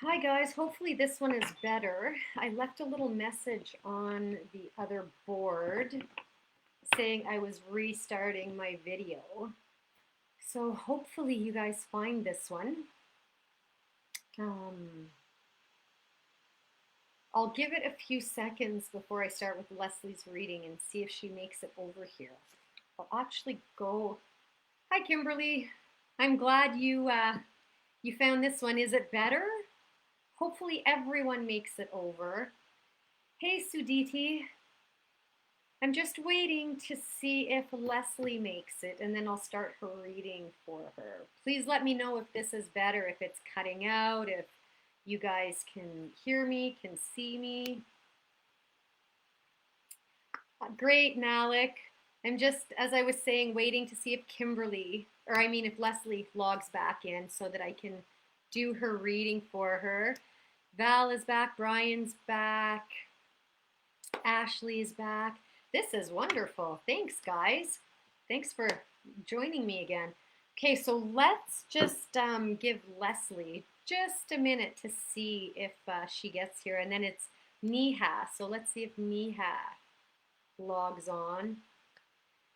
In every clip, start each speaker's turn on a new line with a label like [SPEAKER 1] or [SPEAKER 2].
[SPEAKER 1] Hi guys, hopefully this one is better. I left a little message on the other board saying I was restarting my video. So hopefully you guys find this one. I'll give it a few seconds before I start with Leslie's reading and see if she makes it over here. I'll actually go. Hi Kimberly, I'm glad you found this one. Is it better? Hopefully everyone makes it over. Hey Suditi, I'm just waiting to see if Leslie makes it, and then I'll start her reading for her. Please let me know if this is better, if it's cutting out, if you guys can hear me, can see me. Great, Malik. I'm just, as I was saying, waiting to see if if Leslie logs back in so that I can do her reading for her. Val is back, Brian's back, Ashley's back. This is wonderful. Thanks, guys. Thanks for joining me again. Okay, so let's just give Leslie just a minute to see if she gets here. And then it's Neha. So let's see if Neha logs on.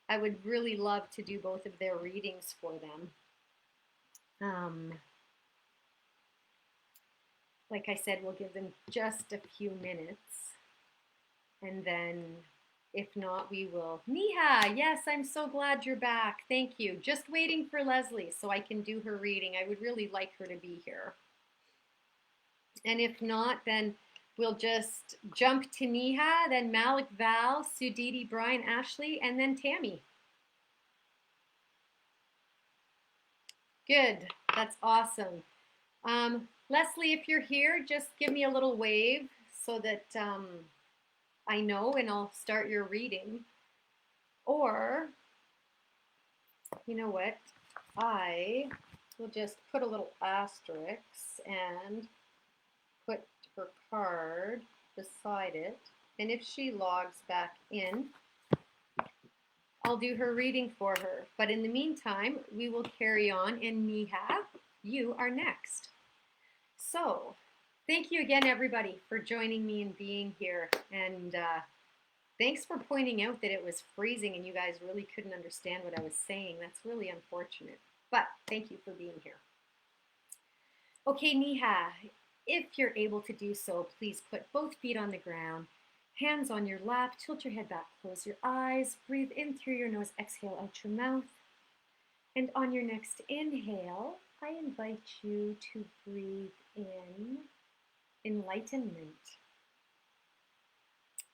[SPEAKER 1] I would really love to do both of their readings for them. Like I said, we'll give them just a few minutes. And then if not, we will. Neha, yes, I'm so glad you're back. Thank you. Just waiting for Leslie so I can do her reading. I would really like her to be here. And if not, then we'll just jump to Neha, then Malik, Val, Suditi, Brian, Ashley, and then Tammy. Good. That's awesome. Leslie, if you're here, just give me a little wave so that I know, and I'll start your reading. Or, you know what? I will just put a little asterisk and put her card beside it. And if she logs back in, I'll do her reading for her. But in the meantime, we will carry on. And Neha, you are next. So, thank you again, everybody, for joining me and being here. And thanks for pointing out that it was freezing and you guys really couldn't understand what I was saying. That's really unfortunate. But thank you for being here. Okay, Neha, if you're able to do so, please put both feet on the ground, hands on your lap, tilt your head back, close your eyes, breathe in through your nose, exhale out your mouth. And on your next inhale, I invite you to breathe in enlightenment.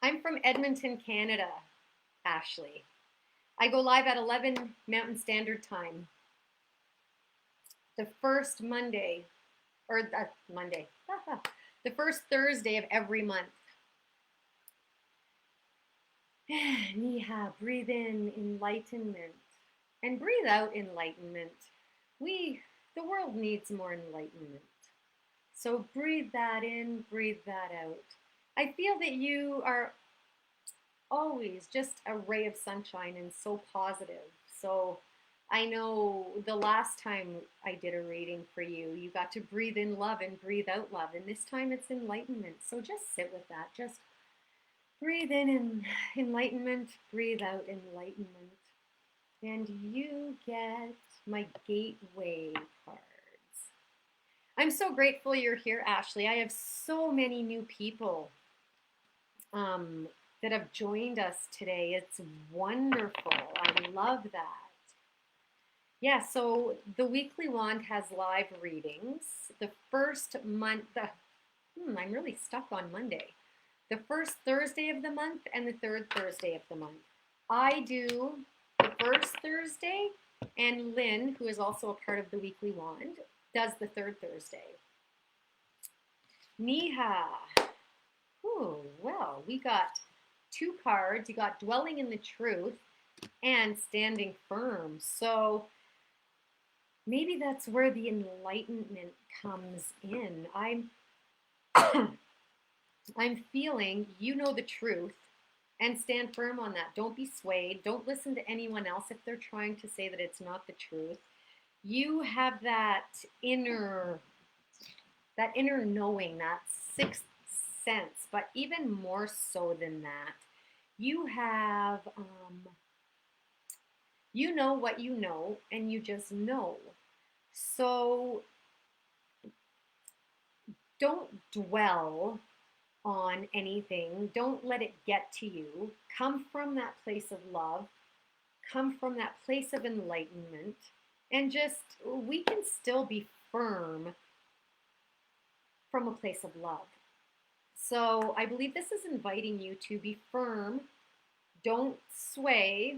[SPEAKER 1] I'm from Edmonton, Canada, Ashley. I go live at 11 Mountain Standard Time. The first the first Thursday of every month. Neha, breathe in enlightenment and breathe out enlightenment. The world needs more enlightenment. So breathe that in, breathe that out. I feel that you are always just a ray of sunshine and so positive. So I know the last time I did a reading for you, you got to breathe in love and breathe out love. And this time it's enlightenment. So just sit with that. Just breathe in enlightenment, breathe out enlightenment. And you get my gateway cards. I'm so grateful you're here, Ashley. I have so many new people that have joined us today. It's wonderful. I love that. Yeah, so the Weekly Wand has live readings. The first month, I'm really stuck on Monday. The first Thursday of the month and the third Thursday of the month. I do the first Thursday, and Lynn, who is also a part of the Weekly Wand, does the third Thursday. Neha. Oh, well, we got two cards. You got Dwelling in the Truth and Standing Firm. So maybe that's where the enlightenment comes in. I'm feeling you know the truth and stand firm on that. Don't be swayed. Don't listen to anyone else if they're trying to say that it's not the truth. You have that inner that inner knowing, that sixth sense, but even more so than that, you have, you know what you know, and you just know. So don't dwell on anything. Don't let it get to you. Come from that place of love. Come from that place of enlightenment. And just, we can still be firm from a place of love. So I believe this is inviting you to be firm. Don't sway,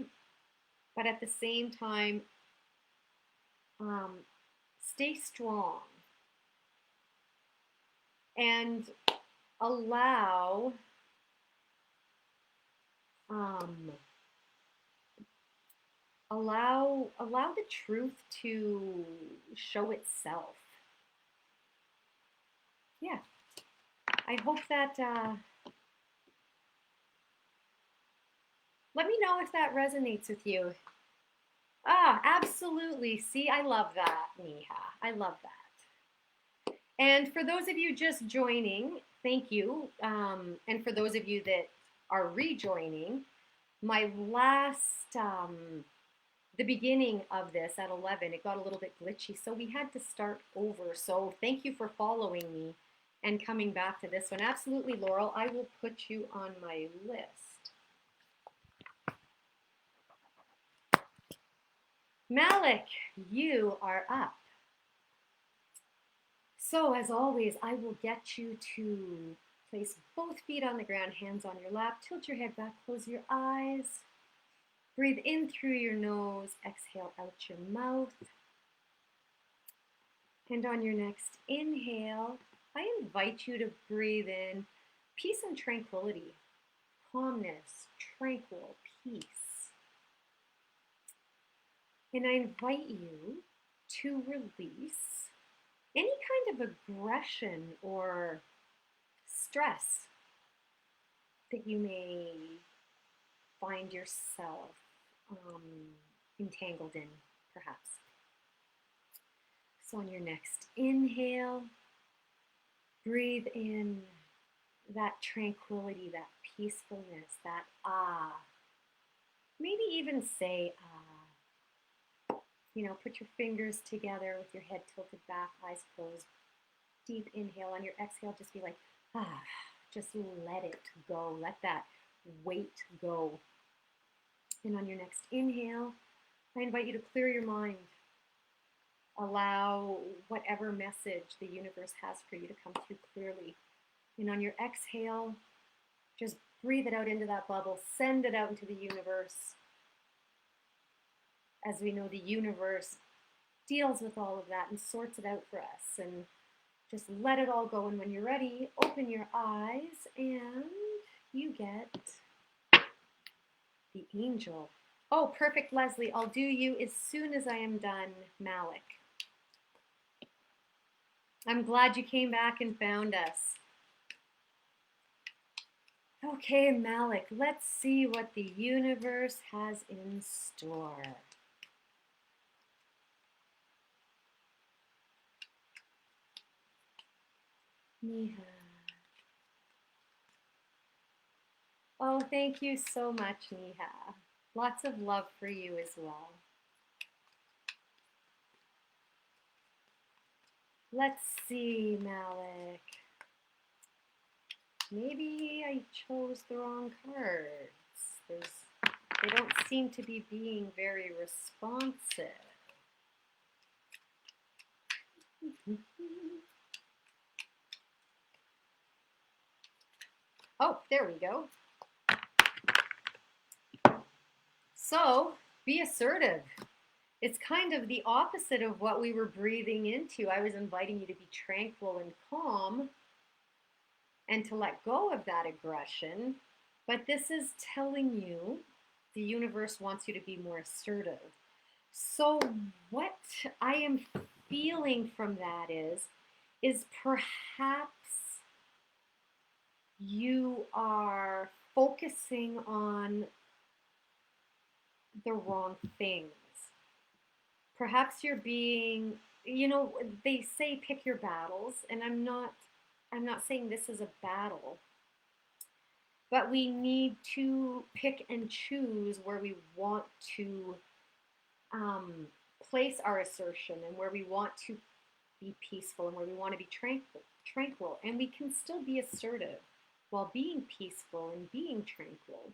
[SPEAKER 1] but at the same time, stay strong and allow um, allow the truth to show itself. Yeah, I hope that let me know if that resonates with you. Ah, absolutely. See, I love that, Neha. I love that. And for those of you just joining, thank you. And for those of you that are rejoining, my last, the beginning of this at 11, it got a little bit glitchy. So we had to start over. So thank you for following me and coming back to this one. Absolutely, Laurel. I will put you on my list. Malik, you are up. So as always, I will get you to place both feet on the ground, hands on your lap, tilt your head back, close your eyes. Breathe in through your nose, exhale out your mouth. And on your next inhale, I invite you to breathe in peace and tranquility, calmness, tranquil, peace. And I invite you to release any kind of aggression or stress that you may find yourself entangled in, perhaps. So on your next inhale, breathe in that tranquility, that peacefulness, that ah. Maybe even say ah. You know, put your fingers together with your head tilted back, eyes closed. Deep inhale. On your exhale, just be like, ah, just let it go. Let that weight go. And on your next inhale, I invite you to clear your mind. Allow whatever message the universe has for you to come through clearly. And on your exhale, just breathe it out into that bubble. Send it out into the universe. As we know, the universe deals with all of that and sorts it out for us. And just let it all go. And when you're ready, open your eyes and you get the angel. Oh, perfect, Leslie. I'll do you as soon as I am done, Malik. I'm glad you came back and found us. Okay, Malik, let's see what the universe has in store. Neha. Oh, thank you so much, Neha. Lots of love for you as well. Let's see, Malik. Maybe I chose the wrong cards. They don't seem to be being very responsive. Oh, there we go. So, be assertive. It's kind of the opposite of what we were breathing into. I was inviting you to be tranquil and calm and to let go of that aggression. But this is telling you the universe wants you to be more assertive. So what I am feeling from that is perhaps you are focusing on the wrong things. Perhaps you're being you know, they say pick your battles, and I'm not saying this is a battle, but we need to pick and choose where we want to um, place our assertion and where we want to be peaceful and where we want to be tranquil. And we can still be assertive while being peaceful and being tranquil.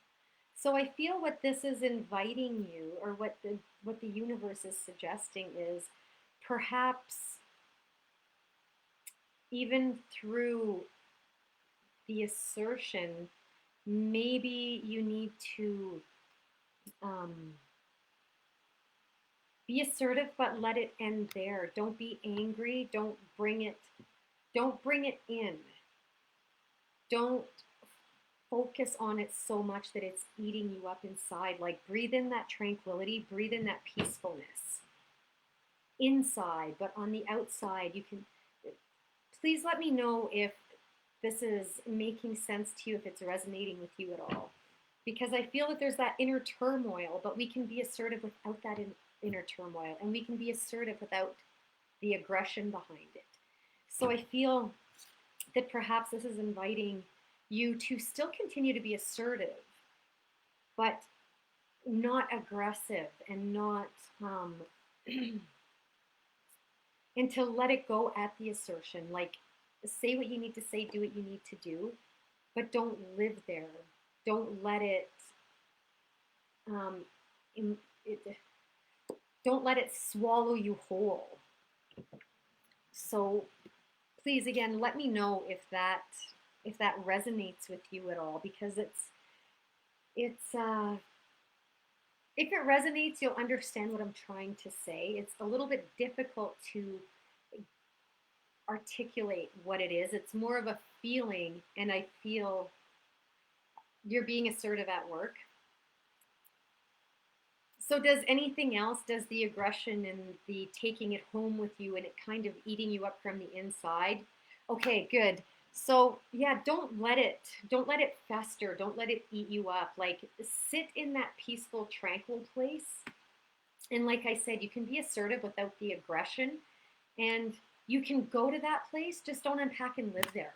[SPEAKER 1] So I feel what this is inviting you, or what the universe is suggesting, is perhaps even through the assertion, maybe you need to um, be assertive, but let it end there. Don't be angry. Don't bring it in. Don't focus on it so much that it's eating you up inside. Like, breathe in that tranquility, breathe in that peacefulness inside, but on the outside, you can. Please let me know if this is making sense to you, if it's resonating with you at all. Because I feel that there's that inner turmoil, but we can be assertive without that inner turmoil, and we can be assertive without the aggression behind it. So I feel that perhaps this is inviting you to still continue to be assertive, but not aggressive, and not and to let it go at the assertion. Like, say what you need to say, do what you need to do, but don't live there. Don't let it, um, it don't let it swallow you whole. So please, again, let me know if that resonates with you at all, because it's if it resonates, you'll understand what I'm trying to say. It's a little bit difficult to articulate what it is. It's more of a feeling, and I feel you're being assertive at work. So does anything else, does the aggression and the taking it home with you and it kind of eating you up from the inside? Okay, good. So yeah, don't let it fester. Don't let it eat you up. Like, sit in that peaceful, tranquil place. And like I said, you can be assertive without the aggression, and you can go to that place. Just don't unpack and live there.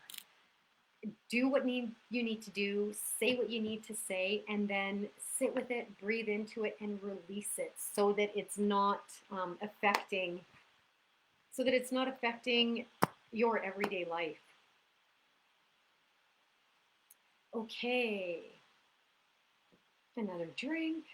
[SPEAKER 1] Do what you need to do, say what you need to say, and then sit with it, breathe into it, and release it, so that it's not affecting your everyday life. Okay, another drink.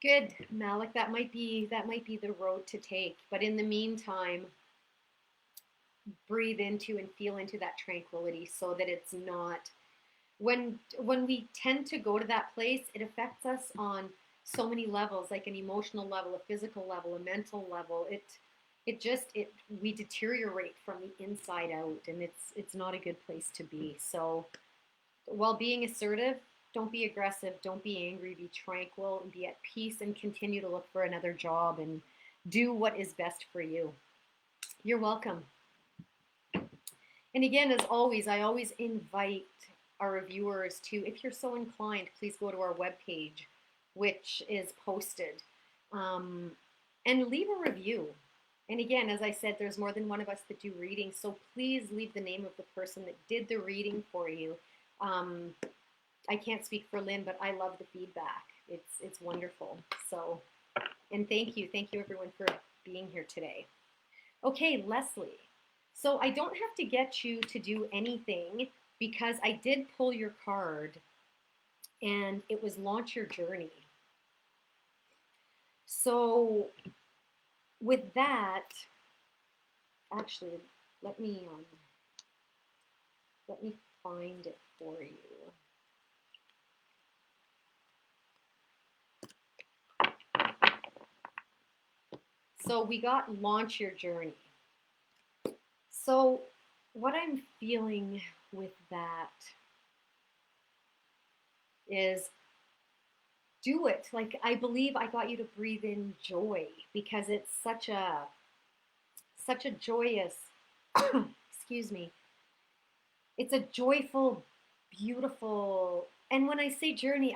[SPEAKER 1] Good, Malik. That might be the road to take. But in the meantime, breathe into and feel into that tranquility, so that it's not, when we tend to go to that place, it affects us on so many levels, like an emotional level, a physical level, a mental level. It we deteriorate from the inside out, and it's not a good place to be. So while being assertive, don't be aggressive, don't be angry, be tranquil and be at peace, and continue to look for another job and do what is best for you. You're welcome. And again, as always, I always invite our reviewers to, if you're so inclined, please go to our webpage, which is posted, um, and leave a review. And again, as I said, there's more than one of us that do readings, so please leave the name of the person that did the reading for you. I can't speak for Lynn, but I love the feedback. It's wonderful. So, and thank you everyone for being here today. Okay, Leslie. So I don't have to get you to do anything, because I did pull your card, and it was launch your journey. So with that, actually, let me find it for you. So we got launch your journey. So what I'm feeling with that is, do it. Like, I believe I got you to breathe in joy, because it's such a joyous excuse me, it's a joyful, beautiful, and when I say journey,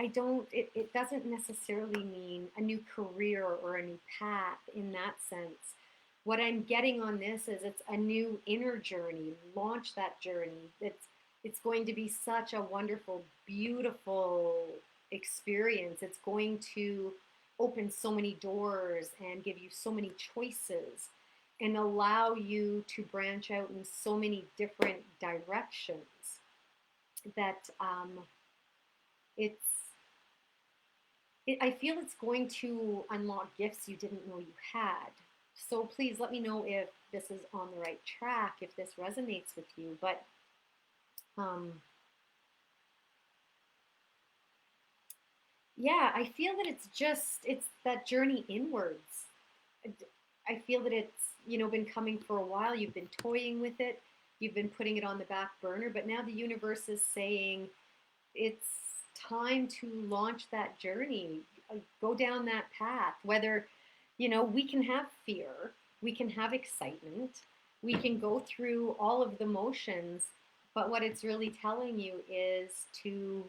[SPEAKER 1] it doesn't necessarily mean a new career or a new path in that sense. What I'm getting on this is it's a new inner journey. Launch that journey. It's going to be such a wonderful, beautiful experience. It's going to open so many doors and give you so many choices and allow you to branch out in so many different directions that it's I feel it's going to unlock gifts you didn't know you had. So please let me know if this is on the right track, if this resonates with you. But um, yeah, I feel that it's that journey inwards. I feel that it's, been coming for a while. You've been toying with it. You've been putting it on the back burner, but now the universe is saying it's time to launch that journey. Go down that path. Whether, we can have fear, we can have excitement, we can go through all of the motions, but what it's really telling you is to,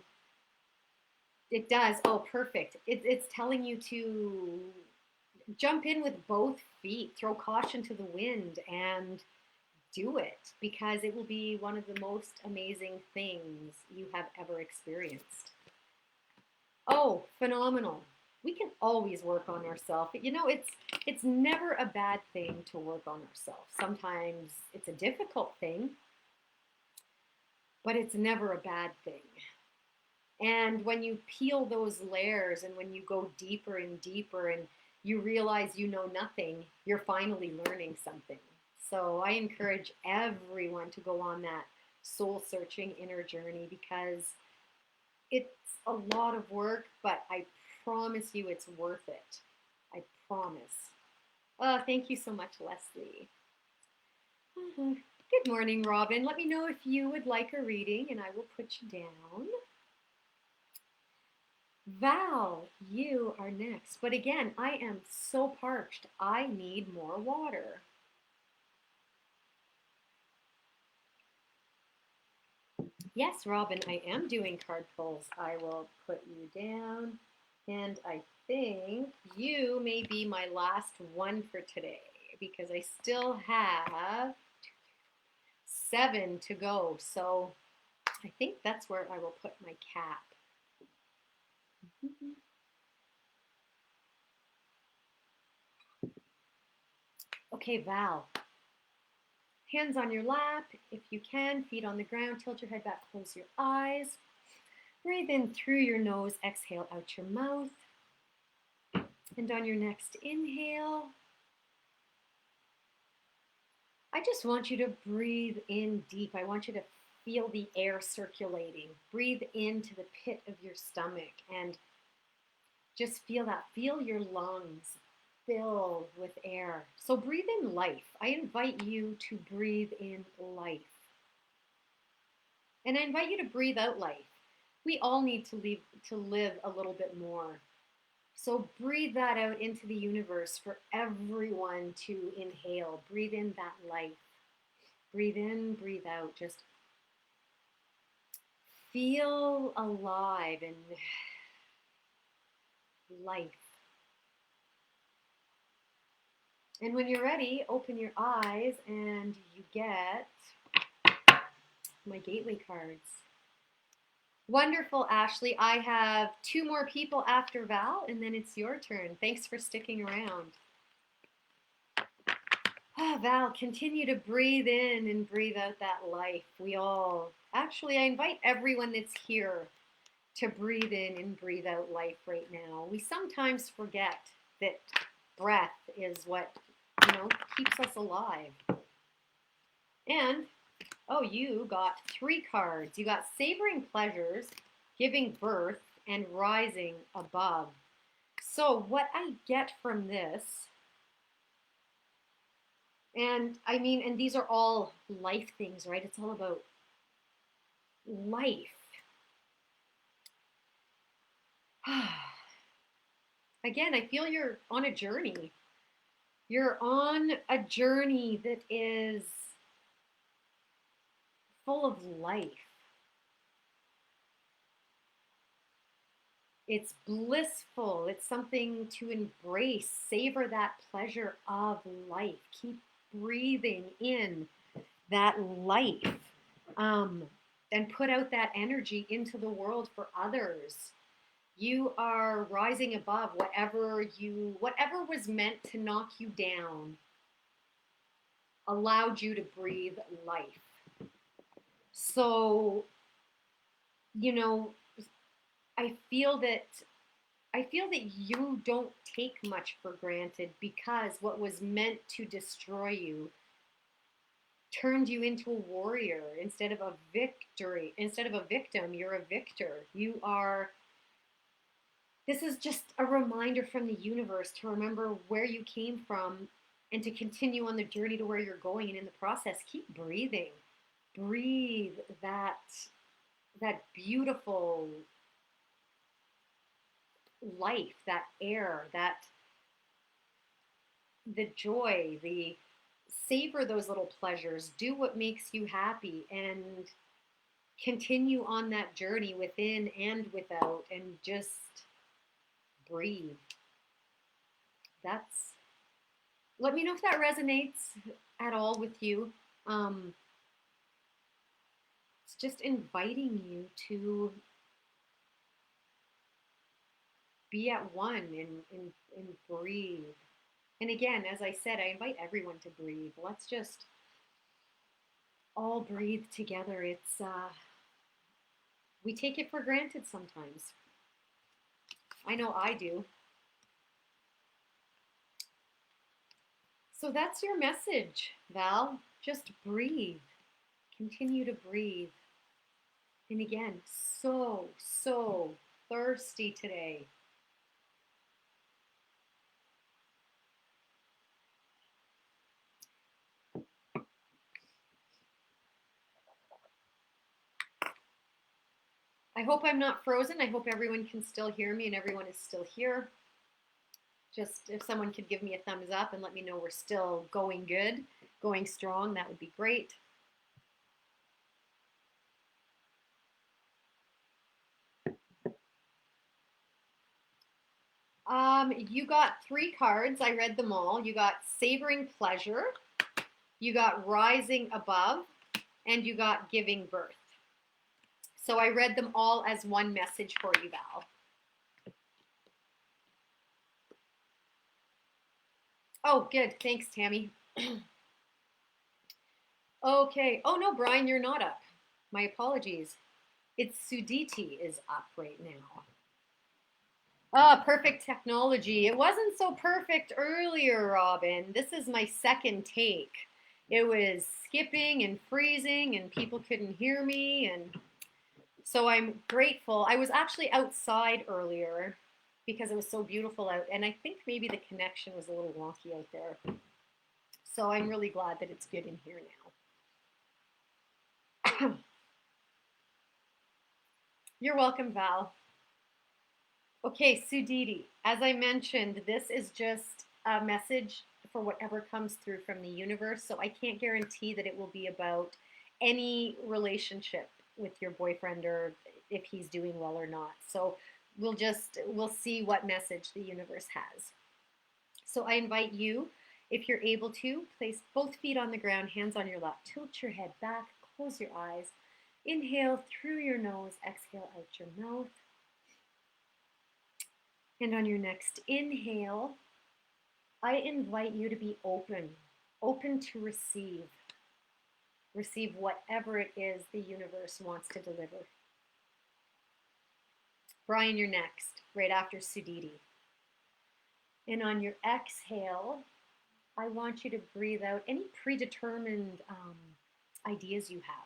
[SPEAKER 1] it does, oh, perfect. It's telling you to jump in with both feet, throw caution to the wind, and do it, because it will be one of the most amazing things you have ever experienced. Oh, phenomenal. We can always work on ourselves. It's never a bad thing to work on ourselves. Sometimes it's a difficult thing, but it's never a bad thing. And when you peel those layers and when you go deeper and deeper and you realize you know nothing, you're finally learning something. So I encourage everyone to go on that soul searching inner journey, because it's a lot of work, but I promise you it's worth it. I promise. Oh, thank you so much, Leslie. Good morning, Robin. Let me know if you would like a reading and I will put you down. Val, you are next. But again, I am so parched. I need more water. Yes, Robin, I am doing card pulls. I will put you down. And I think you may be my last one for today, because I still have 7 to go. So I think that's where I will put my cap. Okay, Val. Hands on your lap, if you can, feet on the ground, tilt your head back, close your eyes. Breathe in through your nose, exhale out your mouth. And on your next inhale, I just want you to breathe in deep. I want you to feel the air circulating. Breathe into the pit of your stomach and just feel that. Feel your lungs filled with air. So breathe in life. I invite you to breathe in life. And I invite you to breathe out life. We all need to live a little bit more. So breathe that out into the universe for everyone to inhale. Breathe in that life. Breathe in, breathe out. Just feel alive and life. And when you're ready, open your eyes and you get my gateway cards. Wonderful, Ashley. I have 2 more people after Val, and then it's your turn. Thanks for sticking around. Val, continue to breathe in and breathe out that life. Actually, I invite everyone that's here to breathe in and breathe out life right now. We sometimes forget that breath is what, keeps us alive. And, oh, you got 3 cards. You got savoring pleasures, giving birth, and rising above. So what I get from this, and these are all life things, right? It's all about life. Again, I feel you're on a journey. You're on a journey that is full of life. It's blissful. It's something to embrace. Savor that pleasure of life. Keep breathing in that life, um, and put out that energy into the world for others. You are rising above whatever was meant to knock you down, allowed you to breathe life. So, you know, I feel that I feel that you don't take much for granted, because what was meant to destroy you turned you into a warrior instead of a victim. You're a victor. This is just a reminder from the universe to remember where you came from and to continue on the journey to where you're going. And in the process, keep breathing. Breathe that beautiful life, that air, that the joy, the savor those little pleasures, do what makes you happy, and continue on that journey within and without, and just breathe. That's Let me know if that resonates at all with you. It's just inviting you to be at one and breathe. And again, as I said, I invite everyone to breathe. Let's just all breathe together. We take it for granted sometimes. I know I do. So that's your message, Val. Just breathe. Continue to breathe. And again, so thirsty today. I hope I'm not frozen. I hope everyone can still hear me and everyone is still here. Just if someone could give me a thumbs up and let me know we're still going good, going strong, that would be great. You got 3 cards. I read them all. You got Savoring Pleasure, you got Rising Above, and you got Giving Birth. So I read them all as one message for you, Val. Oh, good. Thanks, Tammy. Okay. Oh, no, Brian, you're not up. My apologies. It's Suditi is up right now. Ah, perfect technology. It wasn't so perfect earlier, Robin. This is my second take. It was skipping and freezing, and people couldn't hear me, and so I'm grateful. I was actually outside earlier because it was so beautiful out, and I think maybe the connection was a little wonky out there. So I'm really glad that it's good in here now. You're welcome, Val. Okay, Suditi, as I mentioned, this is just a message for whatever comes through from the universe. So I can't guarantee that it will be about any relationship with your boyfriend or if he's doing well or not. So we'll see what message the universe has. So I invite you, if you're able to, place both feet on the ground, hands on your lap, tilt your head back, close your eyes, inhale through your nose, exhale out your mouth. And on your next inhale, I invite you to be open to receive whatever it is the universe wants to deliver. Brian, you're next, right after Suditi. And on your exhale, I want you to breathe out any predetermined ideas you have.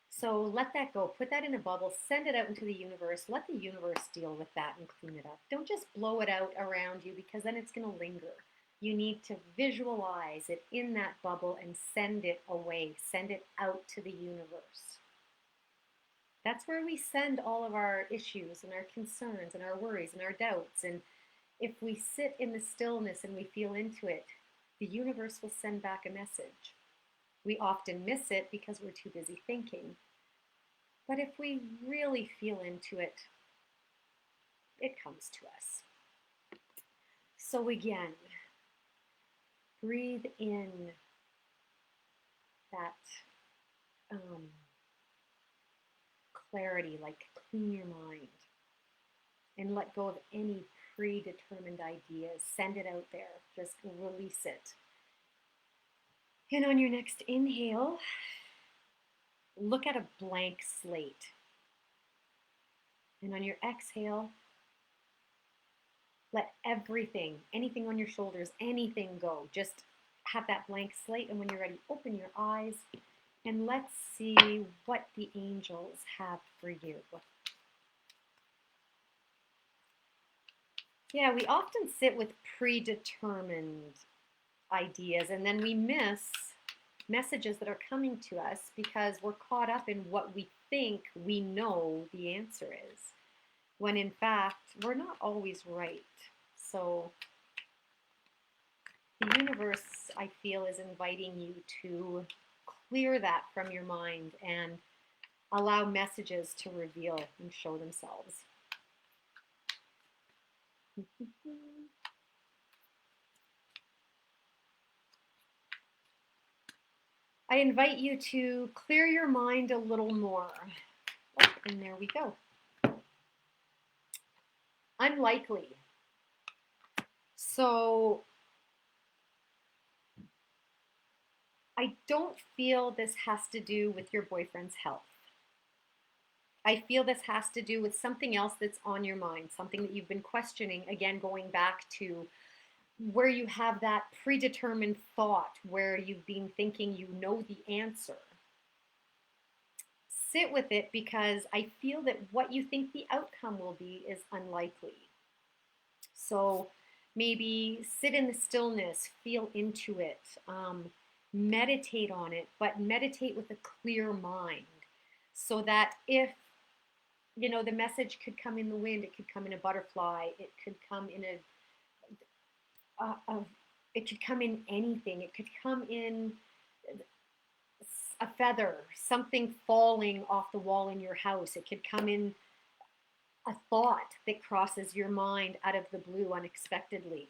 [SPEAKER 1] So let that go. Put that in a bubble. Send it out into the universe. Let the universe deal with that and clean it up. Don't just blow it out around you, because then it's going to linger. You need to visualize it in that bubble and send it away. Send it out to the universe. That's where we send all of our issues and our concerns and our worries and our doubts. And if we sit in the stillness and we feel into it, the universe will send back a message. We often miss it because we're too busy thinking. But if we really feel into it, it comes to us. So again, breathe in that clarity, like clean your mind, and let go of any predetermined ideas. Send it out there. Just release it. And on your next inhale, look at a blank slate. And on your exhale, let everything, anything on your shoulders, anything go. Just have that blank slate. And when you're ready, open your eyes and let's see what the angels have for you. Yeah, we often sit with predetermined ideas and then we miss messages that are coming to us because we're caught up in what we think we know the answer is, when in fact we're not always right. So the universe, I feel, is inviting you to clear that from your mind and allow messages to reveal and show themselves. I invite you to clear your mind a little more. Oh, and there we go. Unlikely. So I don't feel this has to do with your boyfriend's health. I feel this has to do with something else that's on your mind, something that you've been questioning, again, going back to where you have that predetermined thought, where you've been thinking you know the answer. Sit with it because I feel that what you think the outcome will be is unlikely. So maybe sit in the stillness, feel into it, meditate on it, but meditate with a clear mind so that if the message could come in the wind, it could come in a butterfly, it could come in it could come in anything. It could come in a feather, something falling off the wall in your house. It could come in a thought that crosses your mind out of the blue unexpectedly.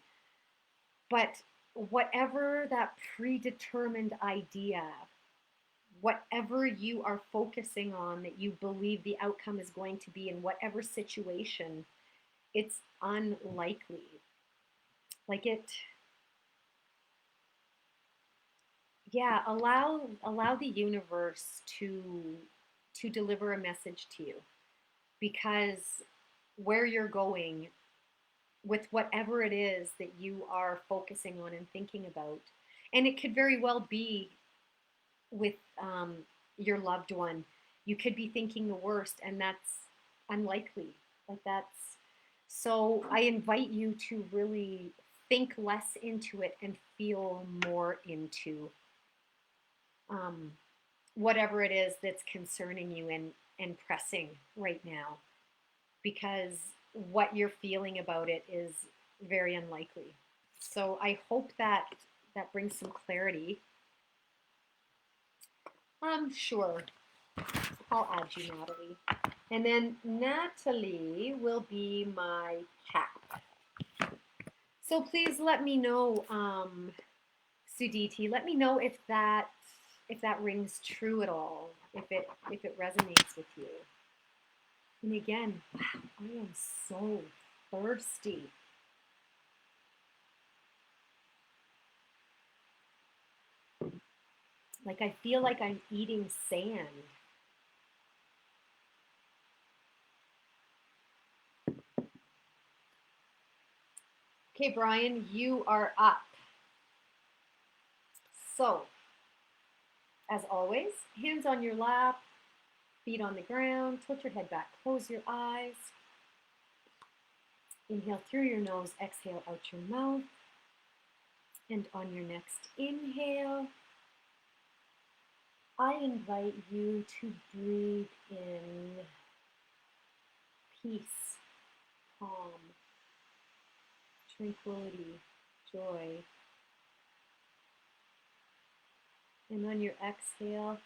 [SPEAKER 1] But whatever that predetermined idea, whatever you are focusing on that you believe the outcome is going to be in whatever situation, it's unlikely. Like allow the universe to deliver a message to you, because where you're going with whatever it is that you are focusing on and thinking about, and it could very well be with your loved one, you could be thinking the worst, and that's unlikely. So I invite you to really think less into it and feel more into whatever it is that's concerning you and pressing right now, because what you're feeling about it is very unlikely. So I hope that brings some clarity. Sure. I'll add you, Natalie. And then Natalie will be my cat. So please let me know, Suditi, let me know if that rings true at all, if it resonates with you. And again, wow, I am so thirsty. Like I feel like I'm eating sand. Okay, Brian, you are up. So, as always, hands on your lap, feet on the ground, tilt your head back, close your eyes. Inhale through your nose, exhale out your mouth. And on your next inhale, I invite you to breathe in peace, calm, tranquility, joy. And on your exhale,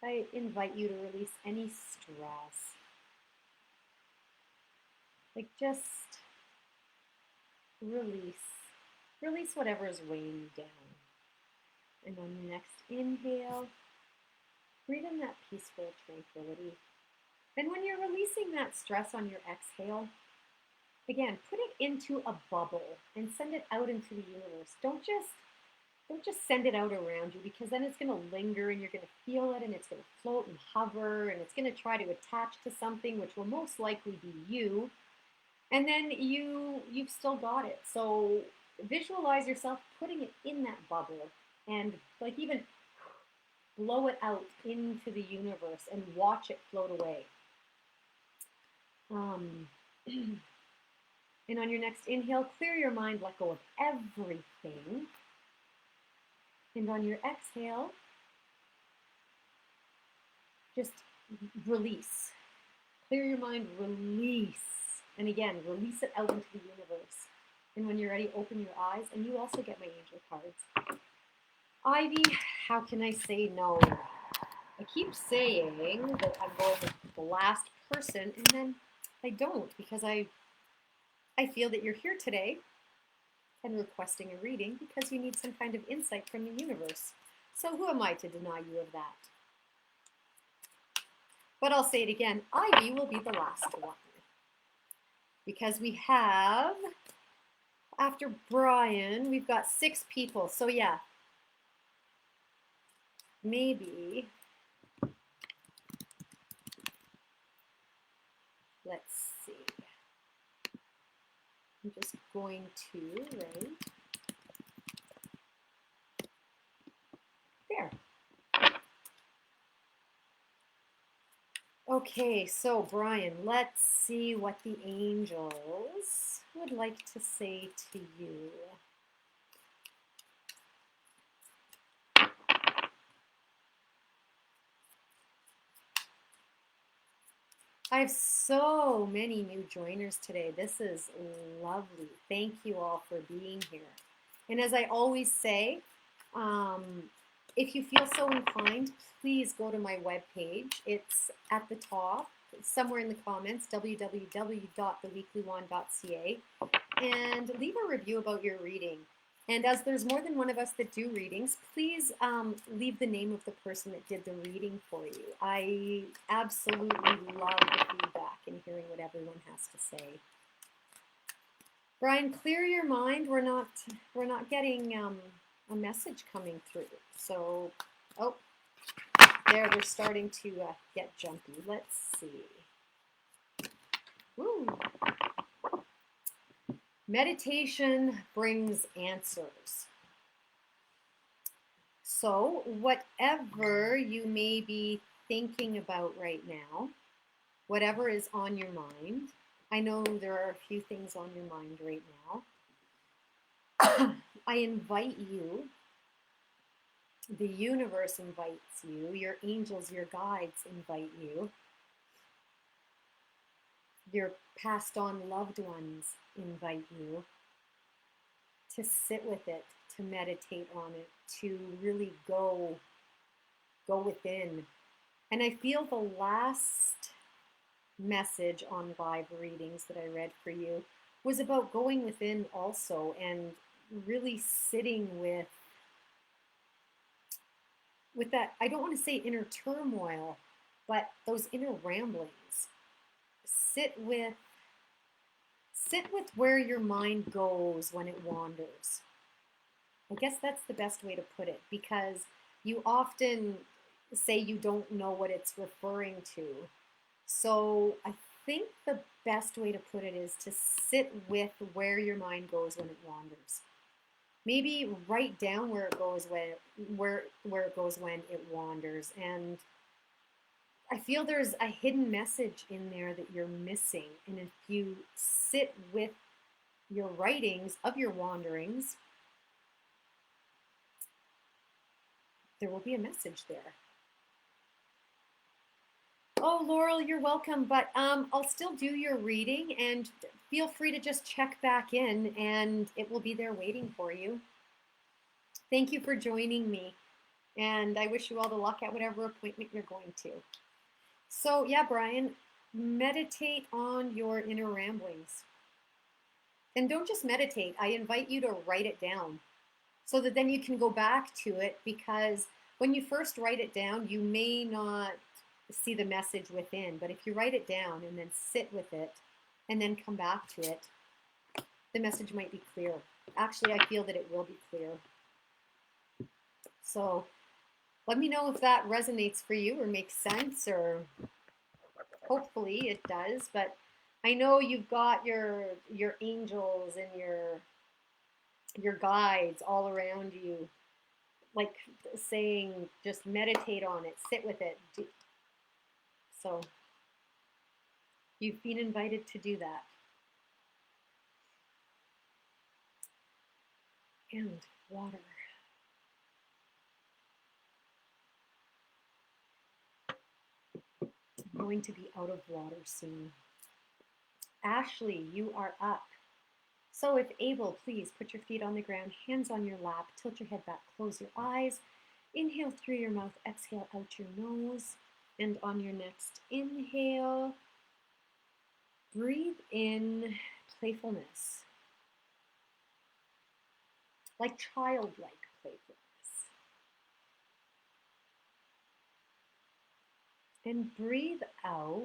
[SPEAKER 1] I invite you to release any stress. Like just release. Release whatever is weighing you down. And on your next inhale, breathe in that peaceful tranquility. And when you're releasing that stress on your exhale, again, put it into a bubble and send it out into the universe. Don't just send it out around you, because then it's going to linger and you're going to feel it and it's going to float and hover and it's going to try to attach to something, which will most likely be you. And then you've still got it. So visualize yourself putting it in that bubble and like even blow it out into the universe and watch it float away. And on your next inhale, clear your mind, let go of everything. And on your exhale, just release. Clear your mind, release. And again, release it out into the universe. And when you're ready, open your eyes, and you also get my angel cards. Ivy, how can I say no? I keep saying that I'm going with the last person, and then I don't, because I feel that you're here today and requesting a reading because you need some kind of insight from the universe. So who am I to deny you of that? But I'll say it again, Ivy will be the last one. Because we have, after Brian, we've got 6 people. So yeah, maybe, let's see. I'm just going to, right there. Okay, so Brian, let's see what the angels would like to say to you. I have so many new joiners today. This is lovely. Thank you all for being here. And as I always say, if you feel so inclined, please go to my webpage. It's at the top, somewhere in the comments, www.theweeklywand.ca, and leave a review about your reading. And as there's more than one of us that do readings, please leave the name of the person that did the reading for you. I absolutely love the feedback and hearing what everyone has to say. Brian, clear your mind. We're not getting a message coming through. So, oh, they're starting to get jumpy. Let's see. Woo. Meditation brings answers. So whatever you may be thinking about right now, whatever is on your mind, I know there are a few things on your mind right now. I invite you, the universe invites you, your angels, your guides invite you, your passed on loved ones invite you to sit with it, to meditate on it, to really go within. And I feel the last message on live readings that I read for you was about going within also, and really sitting with that, I don't want to say inner turmoil, but those inner ramblings. Sit with where your mind goes when it wanders. I guess that's the best way to put it, because you often say you don't know what it's referring to. So I think the best way to put it is to sit with where your mind goes when it wanders. Maybe write down where it goes when it wanders. And I feel there's a hidden message in there that you're missing. And if you sit with your writings of your wanderings, there will be a message there. Oh, Laurel, you're welcome, but I'll still do your reading, and feel free to just check back in, and it will be there waiting for you. Thank you for joining me. And I wish you all the luck at whatever appointment you're going to. So, yeah, Brian, meditate on your inner ramblings. And don't just meditate, I invite you to write it down so that then you can go back to it, because when you first write it down, you may not see the message within. But if you write it down and then sit with it and then come back to it, the message might be clear. Actually, I feel that it will be clear. So let me know if that resonates for you or makes sense, or hopefully it does. But I know you've got your angels and your guides all around you, like saying, just meditate on it, sit with it. So you've been invited to do that. And water. I'm going to be out of water soon. Ashley, you are up. So if able, please put your feet on the ground, hands on your lap, tilt your head back, close your eyes. Inhale through your mouth, exhale out your nose. And on your next inhale, breathe in playfulness, like childlike playfulness. And breathe out.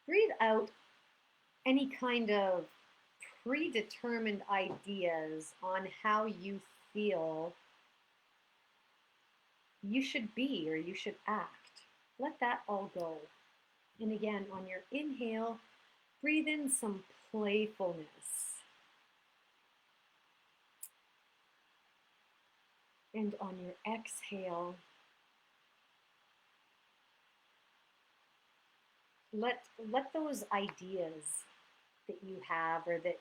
[SPEAKER 1] Breathe out any kind of predetermined ideas on how you feel you should be or you should act. Let that all go. And again, on your inhale, breathe in some playfulness. And on your exhale, let those ideas that you have or that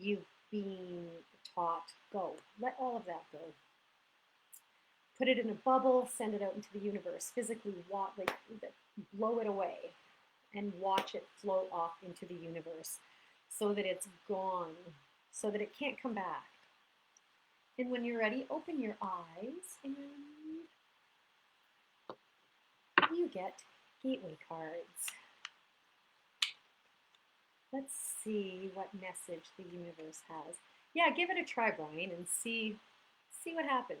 [SPEAKER 1] you've been taught go. Let all of that go. Put it in a bubble, send it out into the universe, physically blow it away and watch it float off into the universe so that it's gone, so that it can't come back. And when you're ready, open your eyes and you get gateway cards. Let's see what message the universe has. Yeah, give it a try, Brian, and see what happens.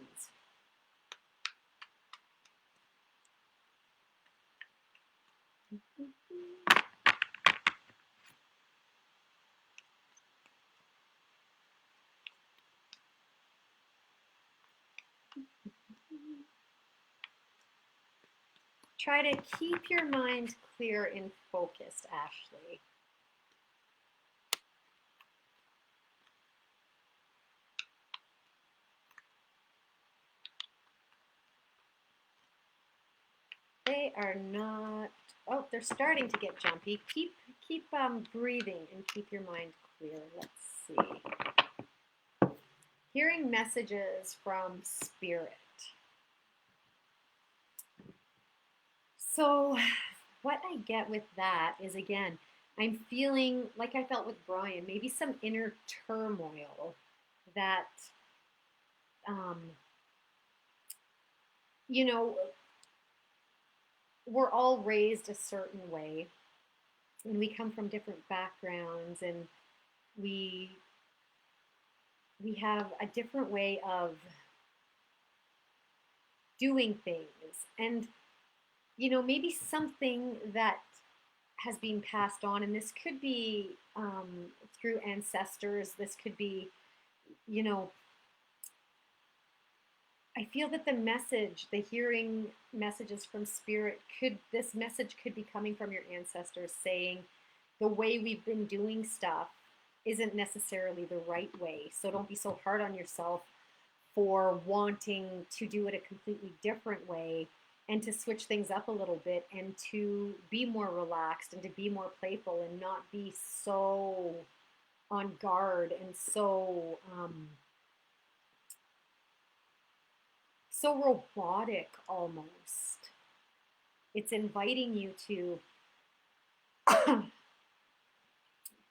[SPEAKER 1] Try to keep your mind clear and focused, Ashley. They are not, oh, they're starting to get jumpy. Keep breathing and keep your mind clear. Let's see. Hearing messages from spirit. So what I get with that is, again, I'm feeling like I felt with Brian, maybe some inner turmoil that, you know, we're all raised a certain way and we come from different backgrounds, and we have a different way of doing things. And, you know, maybe something that has been passed on, and this could be through ancestors, this could be, you know, I feel that the message, the hearing messages from spirit, this message could be coming from your ancestors saying the way we've been doing stuff isn't necessarily the right way. So don't be so hard on yourself for wanting to do it a completely different way, and to switch things up a little bit and to be more relaxed and to be more playful and not be so on guard and so robotic almost. It's inviting you to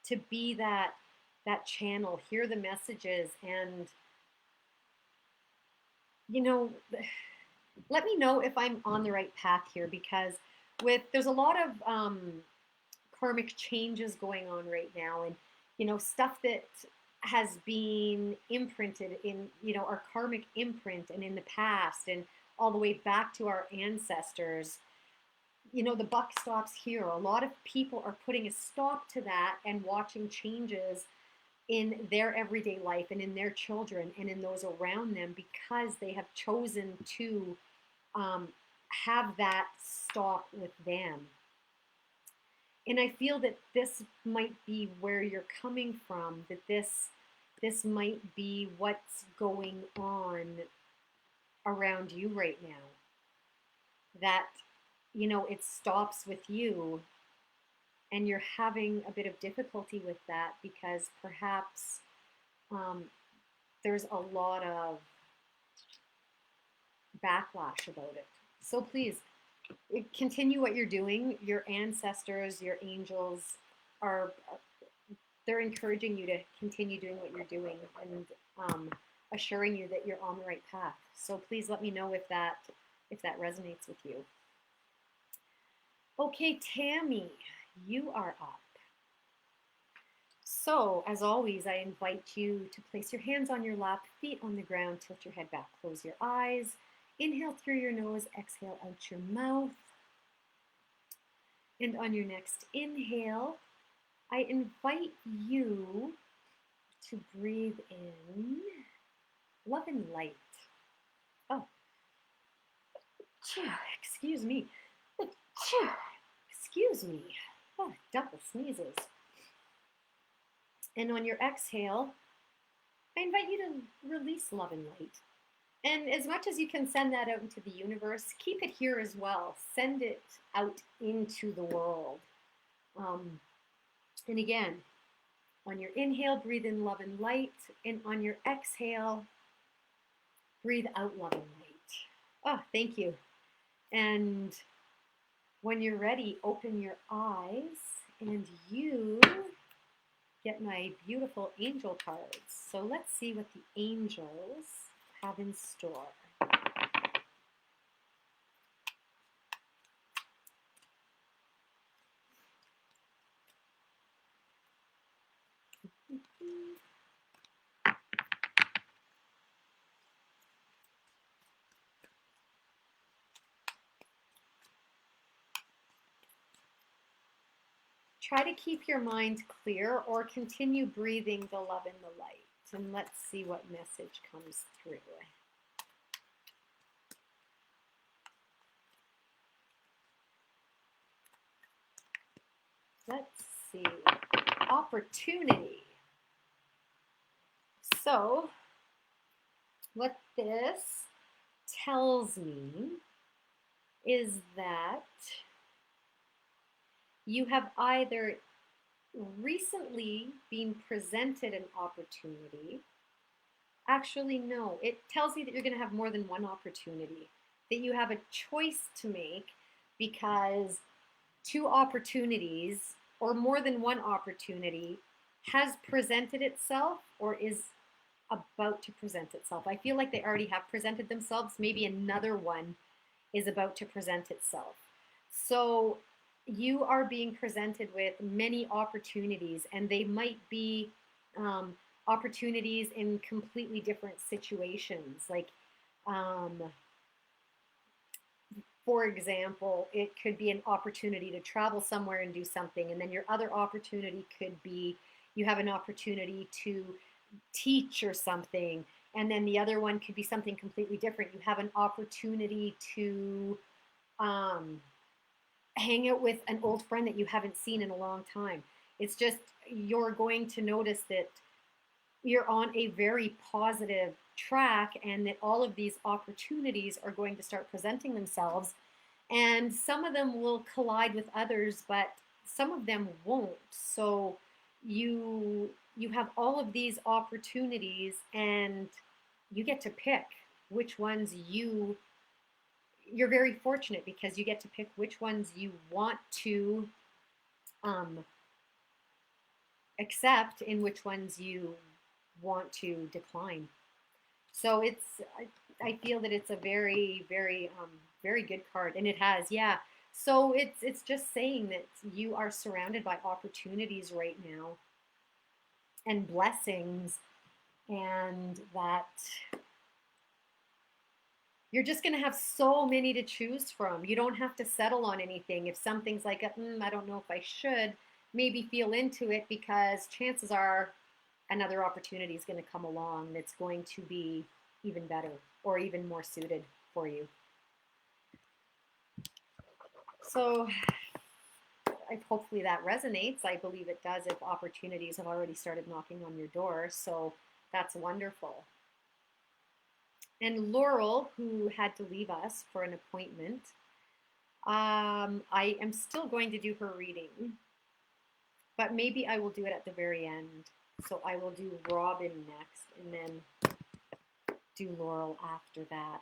[SPEAKER 1] to be that channel, hear the messages, and you know, let me know if I'm on the right path here, because there's a lot of karmic changes going on right now, and stuff that has been imprinted in our karmic imprint and in the past and all the way back to our ancestors. The buck stops here. A lot of people are putting a stop to that and watching changes in their everyday life and in their children and in those around them, because they have chosen to have that stop with them. And I feel that this might be where you're coming from, that this might be what's going on around you right now. That, it stops with you, and you're having a bit of difficulty with that because perhaps there's a lot of backlash about it. So please continue what you're doing. Your ancestors, your angels they're encouraging you to continue doing what you're doing, and assuring you that you're on the right path. So please let me know if that resonates with you. Okay, Tammy, you are up. So, as always, I invite you to place your hands on your lap, feet on the ground, tilt your head back, close your eyes. Inhale through your nose, exhale out your mouth. And on your next inhale, I invite you to breathe in love and light. Oh, excuse me. Excuse me. Oh, double sneezes. And on your exhale, I invite you to release love and light. And as much as you can send that out into the universe, keep it here as well. Send it out into the world. And again, on your inhale, breathe in love and light. And on your exhale, breathe out love and light. Oh, thank you. And when you're ready, open your eyes and you get my beautiful angel cards. So let's see what the angels have in store. Try to keep your mind clear or continue breathing the love and the light. And let's see what message comes through. Let's see. Opportunity. So, what this tells me is that you have either recently been presented an opportunity. Actually, no. It tells you that you're going to have more than one opportunity, that you have a choice to make, because two opportunities or more than one opportunity has presented itself or is about to present itself. I feel like they already have presented themselves. Maybe another one is about to present itself. So you are being presented with many opportunities, and they might be opportunities in completely different situations. Like, for example, it could be an opportunity to travel somewhere and do something, and then your other opportunity could be you have an opportunity to teach or something, and then the other one could be something completely different. You have an opportunity to hang out with an old friend that you haven't seen in a long time. It's just, you're going to notice that you're on a very positive track, and that all of these opportunities are going to start presenting themselves, and some of them will collide with others, but some of them won't. So you have all of these opportunities, and you get to pick which ones you're very fortunate, because you get to pick which ones you want to accept and which ones you want to decline. So I feel that it's a very, very, very good card, and it has, yeah. So it's just saying that you are surrounded by opportunities right now and blessings, and that you're just going to have so many to choose from. You don't have to settle on anything. If something's like, I don't know if I should, maybe feel into it, because chances are another opportunity is going to come along that's going to be even better or even more suited for you. So hopefully that resonates. I believe it does if opportunities have already started knocking on your door. So that's wonderful. And Laurel, who had to leave us for an appointment, I am still going to do her reading, but maybe I will do it at the very end. So I will do Robin next and then do Laurel after that.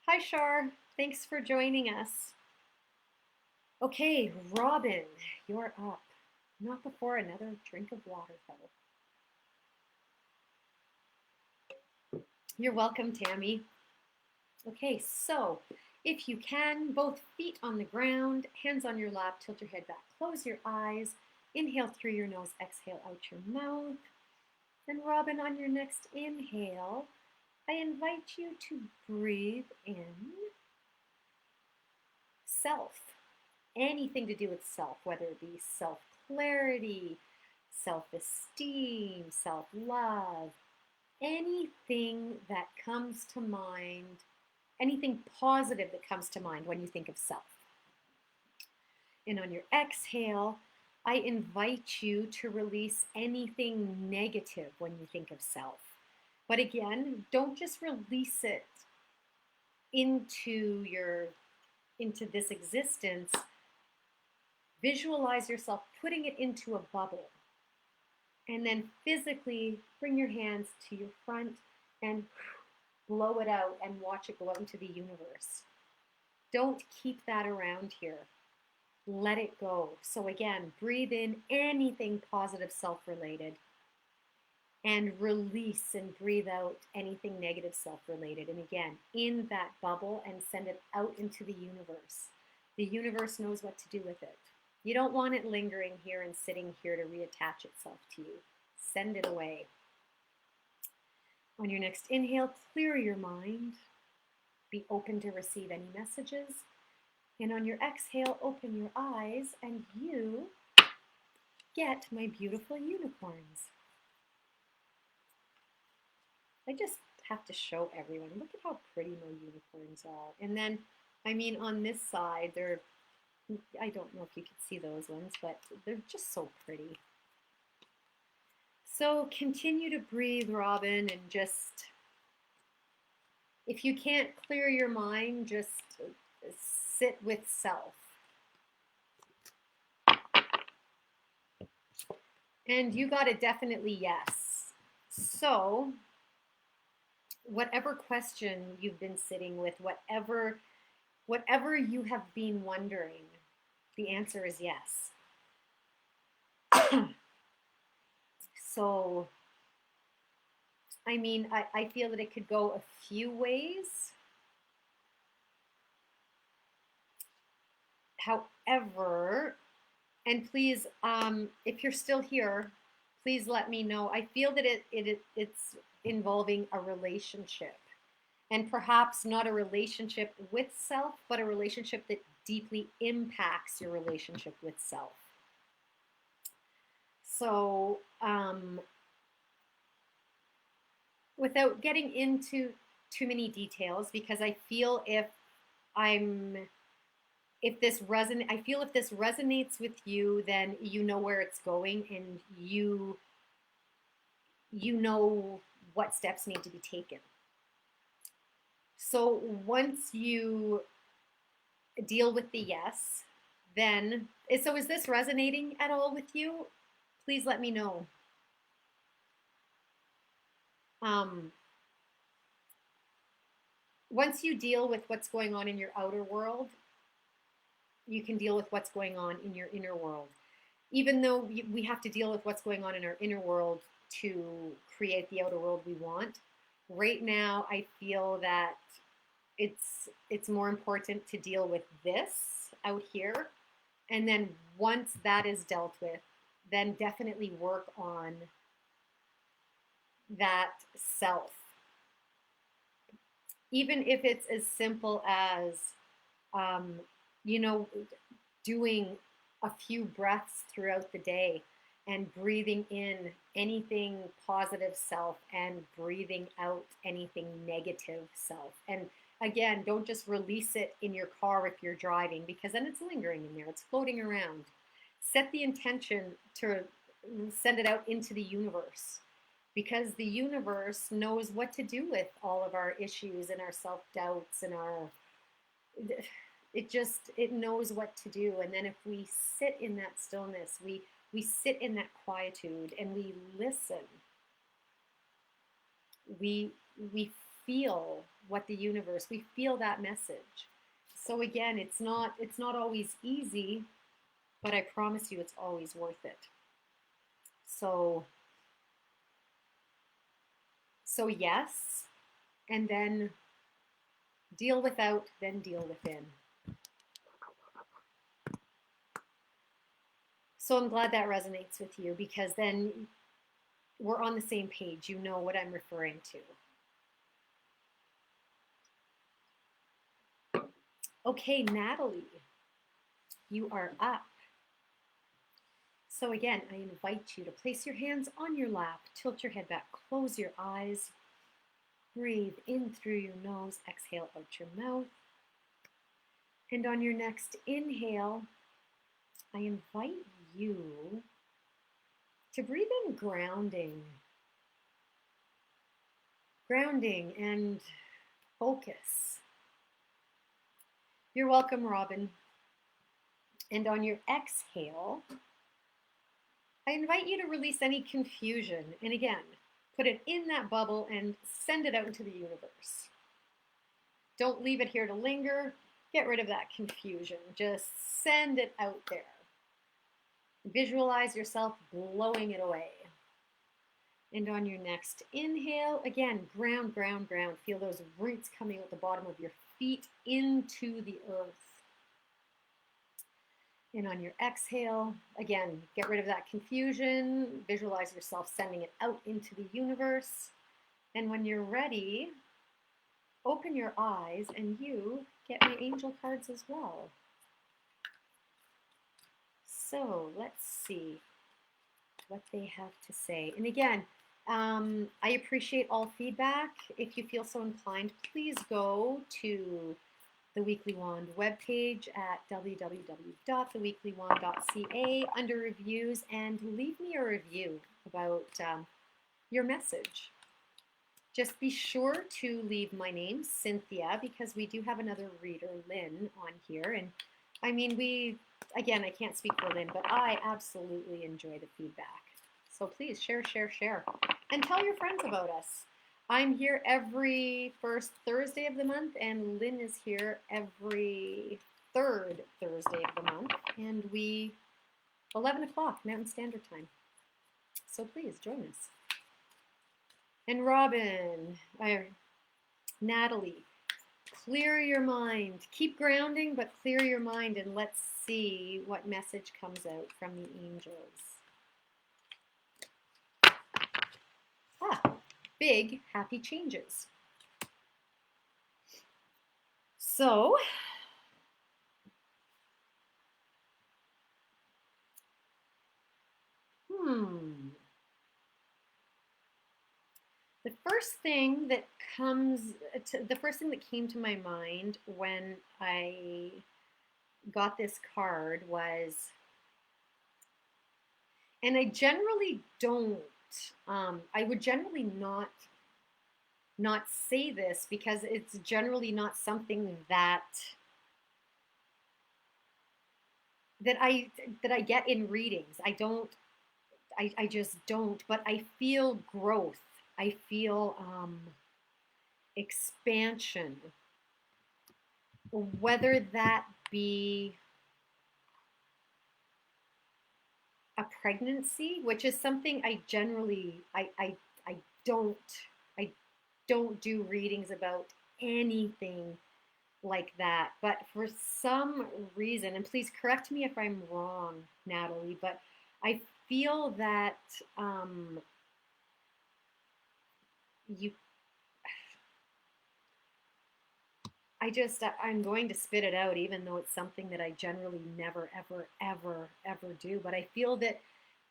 [SPEAKER 1] Hi, Shar. Thanks for joining us. Okay, Robin, you're up. Not before another drink of water, though. You're welcome, Tammy. Okay, so if you can, both feet on the ground, hands on your lap, tilt your head back, close your eyes, inhale through your nose, exhale out your mouth. And Robin, on your next inhale, I invite you to breathe in self. Anything to do with self, whether it be self-clarity, self-esteem, self-love, anything that comes to mind, anything positive that comes to mind when you think of self. And on your exhale, I invite you to release anything negative when you think of self. But again, don't just release it into this existence. Visualize yourself putting it into a bubble. And then physically bring your hands to your front and blow it out and watch it go out into the universe. Don't keep that around here. Let it go. So again, breathe in anything positive self-related and release and breathe out anything negative self-related. And again, in that bubble, and send it out into the universe. The universe knows what to do with it. You don't want it lingering here and sitting here to reattach itself to you. Send it away. On your next inhale, clear your mind. Be open to receive any messages. And on your exhale, open your eyes and you get my beautiful unicorns. I just have to show everyone. Look at how pretty my unicorns are. And then, I mean, on this side, I don't know if you can see those ones, but they're just so pretty. So continue to breathe, Robin, and just, if you can't clear your mind, just sit with self. And you got a definitely yes. So whatever question you've been sitting with, whatever you have been wondering, the answer is yes. So, I mean, I feel that it could go a few ways. However, and please, if you're still here, please let me know. I feel that it's involving a relationship, and perhaps not a relationship with self, but a relationship that deeply impacts your relationship with self. So, without getting into too many details, because I feel if this resonates with you, then you know where it's going, and you know what steps need to be taken. So once you deal with the yes, then, so is this resonating at all with you? Please let me know. Once you deal with what's going on in your outer world, you can deal with what's going on in your inner world. even though we have to deal with what's going on in our inner world to create the outer world we want, right now I feel that it's more important to deal with this out here, and then once that is dealt with, then definitely work on that self, even if it's as simple as um, you know, doing a few breaths throughout the day and breathing in anything positive self and breathing out anything negative self. And again, don't just release it in your car if you're driving, because then it's lingering in there, it's floating around. Set the intention to send it out into the universe, because the universe knows what to do with all of our issues and our self-doubts and our, it knows what to do. And then if we sit in that stillness, we sit in that quietude and we listen, we feel what the universe, we feel that message. So again, it's not always easy, but I promise you it's always worth it. So yes, and then deal without, then deal within. So I'm glad that resonates with you, because then we're on the same page. You know what I'm referring to. Okay, Natalie, you are up. So again, I invite you to place your hands on your lap, tilt your head back, close your eyes, breathe in through your nose, exhale out your mouth. And on your next inhale, I invite you to breathe in grounding and focus. You're welcome, Robin. And on your exhale, I invite you to release any confusion. And again, put it in that bubble and send it out into the universe. Don't leave it here to linger. Get rid of that confusion. Just send it out there. Visualize yourself blowing it away. And on your next inhale, again, ground, ground, ground. Feel those roots coming out the bottom of your feet into the earth. And on your exhale, again, get rid of that confusion. Visualize yourself sending it out into the universe. And when you're ready, open your eyes and you get my angel cards as well. So let's see what they have to say. And again, I appreciate all feedback. If you feel so inclined, please go to the Weekly Wand webpage at www.theweeklywand.ca under reviews and leave me a review about your message. Just be sure to leave my name, Cynthia, because we do have another reader, Lynn, on here. And I mean, again, I can't speak for Lynn, but I absolutely enjoy the feedback. So please share, share, share. And tell your friends about us. I'm here every first Thursday of the month, and Lynn is here every third Thursday of the month. And 11 o'clock Mountain Standard Time. So please join us. And Robin, Natalie, clear your mind. Keep grounding, but clear your mind, and let's see what message comes out from the angels. Big, happy changes. So, the first thing that came to my mind when I got this card was, and I generally don't, I would generally not say this, because it's generally not something that I get in readings. I just don't, but I feel growth. I feel expansion, whether that be a pregnancy, which is something I generally I don't I don't do readings about anything like that. But for some reason, and please correct me if I'm wrong, Natalie, but I feel that you I'm going to spit it out, even though it's something that I generally never, ever, ever, ever do. But I feel that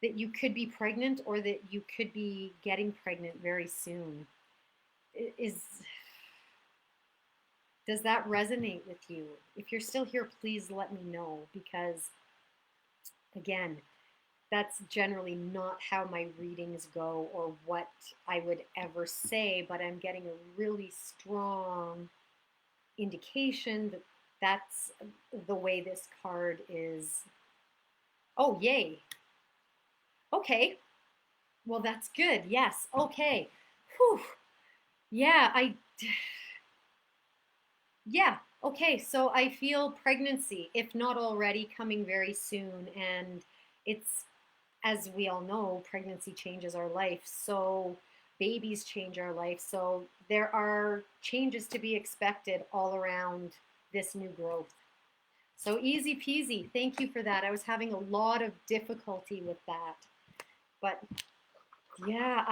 [SPEAKER 1] you could be pregnant, or that you could be getting pregnant very soon. Is Does that resonate with you? If you're still here, please let me know, because again, that's generally not how my readings go or what I would ever say, but I'm getting a really strong indication that that's the way this card is. Oh, yay. Okay. Well, that's good. Yes. Okay. Whew. Yeah, yeah. Okay. So I feel pregnancy, if not already, coming very soon. And it's, as we all know, pregnancy changes our life. So babies change our life. So there are changes to be expected all around this new growth. So easy peasy. Thank you for that. I was having a lot of difficulty with that. But yeah,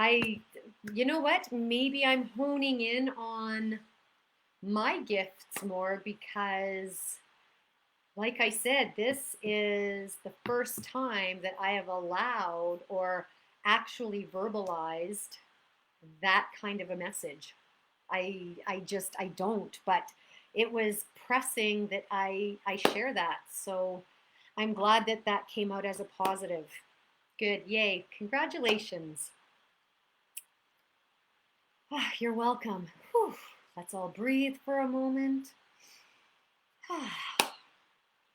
[SPEAKER 1] you know what? Maybe I'm honing in on my gifts more, because, like I said, this is the first time that I have allowed or actually verbalized that kind of a message. I don't, but it was pressing that I share that. So I'm glad that that came out as a positive. Good, yay, congratulations. Ah, you're welcome. Whew. Let's all breathe for a moment.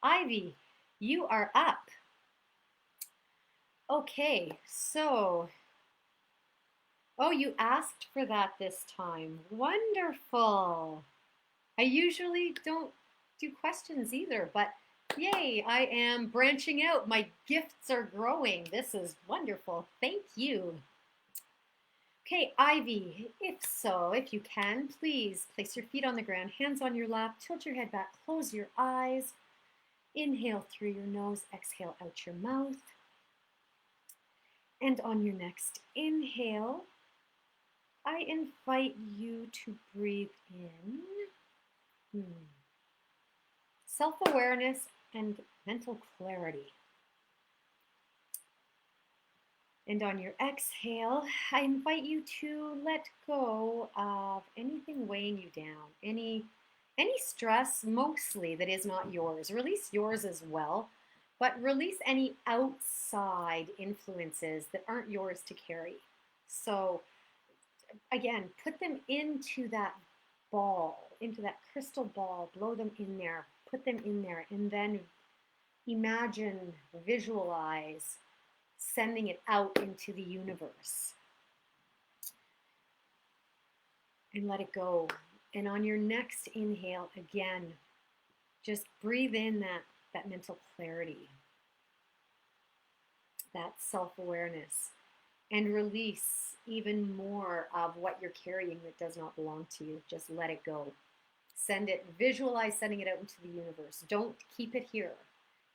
[SPEAKER 1] Ivy, you are up. Okay, so, oh, you asked for that this time. Wonderful. I usually don't do questions either, but yay, I am branching out. My gifts are growing. This is wonderful. Thank you. Okay, Ivy, if you can, please place your feet on the ground, hands on your lap, tilt your head back, close your eyes. Inhale through your nose, exhale out your mouth. And on your next inhale, I invite you to breathe in self-awareness and mental clarity. And on your exhale, I invite you to let go of anything weighing you down, any stress, mostly, that is not yours. Release yours as well, but release any outside influences that aren't yours to carry. So again, put them into that ball, into that crystal ball, blow them in there, put them in there, and then imagine, visualize sending it out into the universe. And let it go. And on your next inhale, again, just breathe in that mental clarity, that self-awareness, and release even more of what you're carrying that does not belong to you. Just let it go. Send it, visualize sending it out into the universe. Don't keep it here.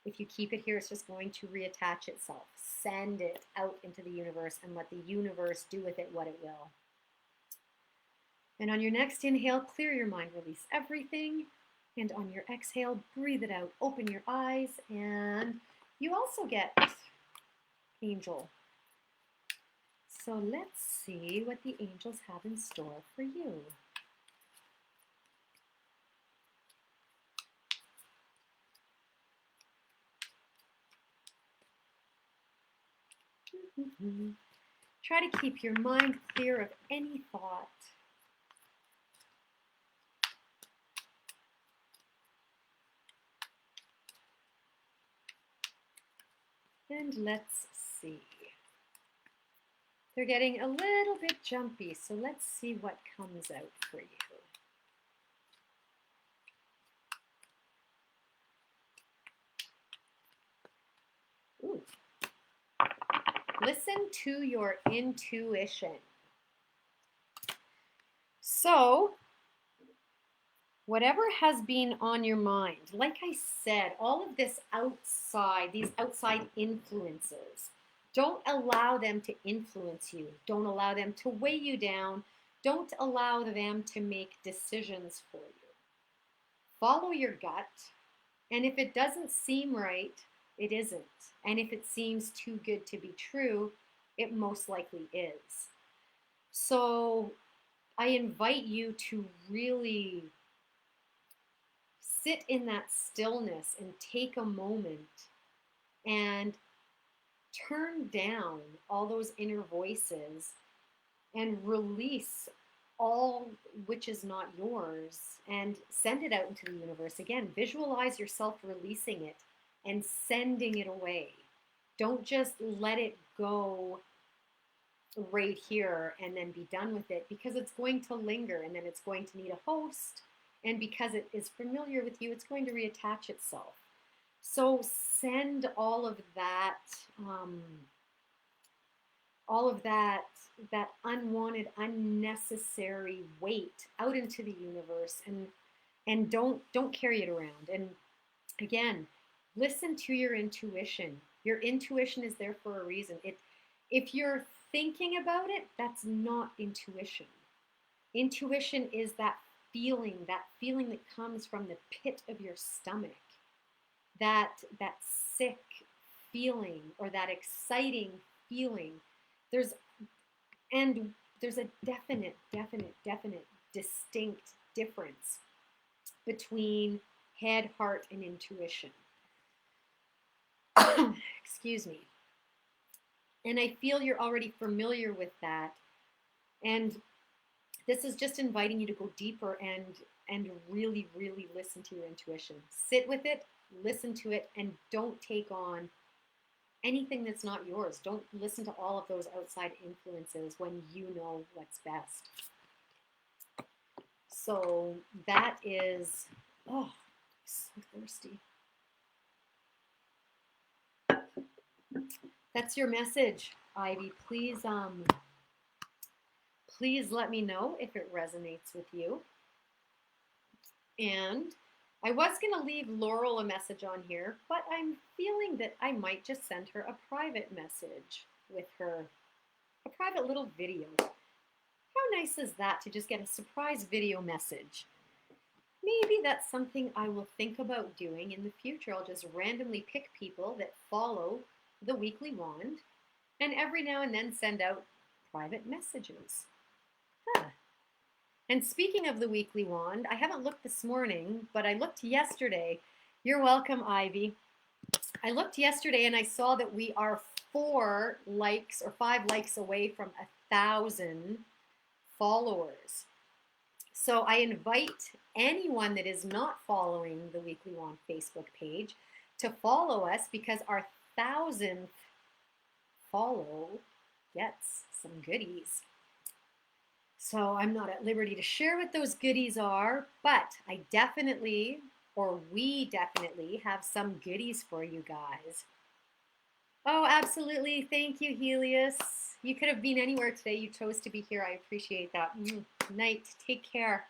[SPEAKER 1] If you keep it here, it's just going to reattach itself. Send it out into the universe and let the universe do with it what it will. And on your next inhale, clear your mind, release everything. And on your exhale, breathe it out. Open your eyes, and you also get angel. So let's see what the angels have in store for you. Try to keep your mind clear of any thought. And let's see. They're getting a little bit jumpy, so let's see what comes out for you. Ooh. Listen to your intuition. So, whatever has been on your mind, like I said, all of this outside, these outside influences, don't allow them to influence you. Don't allow them to weigh you down. Don't allow them to make decisions for you. Follow your gut, and if it doesn't seem right, it isn't. And if it seems too good to be true, it most likely is. So I invite you to really sit in that stillness and take a moment and turn down all those inner voices and release all which is not yours and send it out into the universe. Again, visualize yourself releasing it and sending it away. Don't just let it go right here and then be done with it, because it's going to linger and then it's going to need a host. And because it is familiar with you, it's going to reattach itself. So send all of that unwanted, unnecessary weight out into the universe, and don't carry it around. And again, listen to your intuition. Your intuition is there for a reason. If you're thinking about it, that's not intuition. Intuition is that feeling that comes from the pit of your stomach, that sick feeling or that exciting feeling. There's a definite distinct difference between head, heart, and intuition. Excuse me. And I feel you're already familiar with that. And this is just inviting you to go deeper and really, really listen to your intuition. Sit with it, listen to it, and don't take on anything that's not yours. Don't listen to all of those outside influences when you know what's best. So that is, oh, so thirsty. That's your message, Ivy. Please let me know if it resonates with you. And I was going to leave Laurel a message on here, but I'm feeling that I might just send her a private message with her, a private little video. How nice is that, to just get a surprise video message? Maybe that's something I will think about doing in the future. I'll just randomly pick people that follow the Weekly Wand and every now and then send out private messages. And speaking of the Weekly Wand, I haven't looked this morning, but I looked yesterday. You're welcome, Ivy. I looked yesterday and I saw that we are 4 likes or 5 likes away from 1,000 followers. So I invite anyone that is not following the Weekly Wand Facebook page to follow us, because our 1,000th follow gets some goodies. So I'm not at liberty to share what those goodies are, but I definitely, or we definitely, have some goodies for you guys. Oh, absolutely. Thank you, Helios. You could have been anywhere today. You chose to be here. I appreciate that. Night. Take care.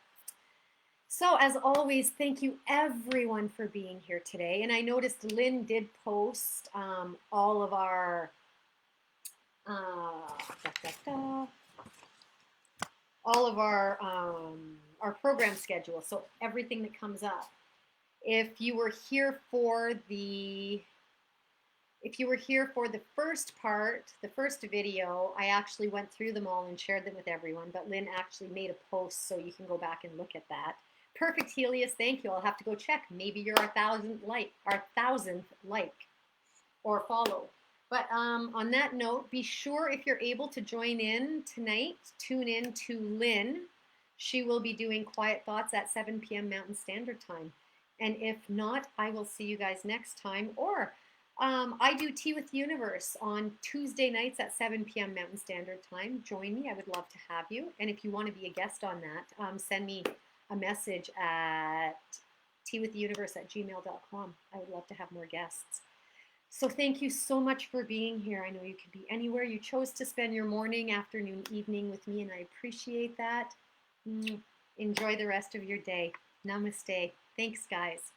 [SPEAKER 1] So as always, thank you everyone for being here today. And I noticed Lynn did post all of our program schedule, so everything that comes up. If you were here for the first part, the first video, I actually went through them all and shared them with everyone, but Lynn actually made a post, so you can go back and look at that. Perfect, Helios, thank you. I'll have to go check. Maybe you're our 1,000th like or follow. But on that note, be sure, if you're able to join in tonight, tune in to Lynn. She will be doing Quiet Thoughts at 7 p.m. Mountain Standard Time. And if not, I will see you guys next time. Or I do Tea with the Universe on Tuesday nights at 7 p.m. Mountain Standard Time. Join me. I would love to have you. And if you want to be a guest on that, send me a message at teawiththeuniverse@gmail.com. I would love to have more guests. So thank you so much for being here. I know you could be anywhere. You chose to spend your morning, afternoon, evening with me, and I appreciate that. Enjoy the rest of your day. Namaste. Thanks, guys.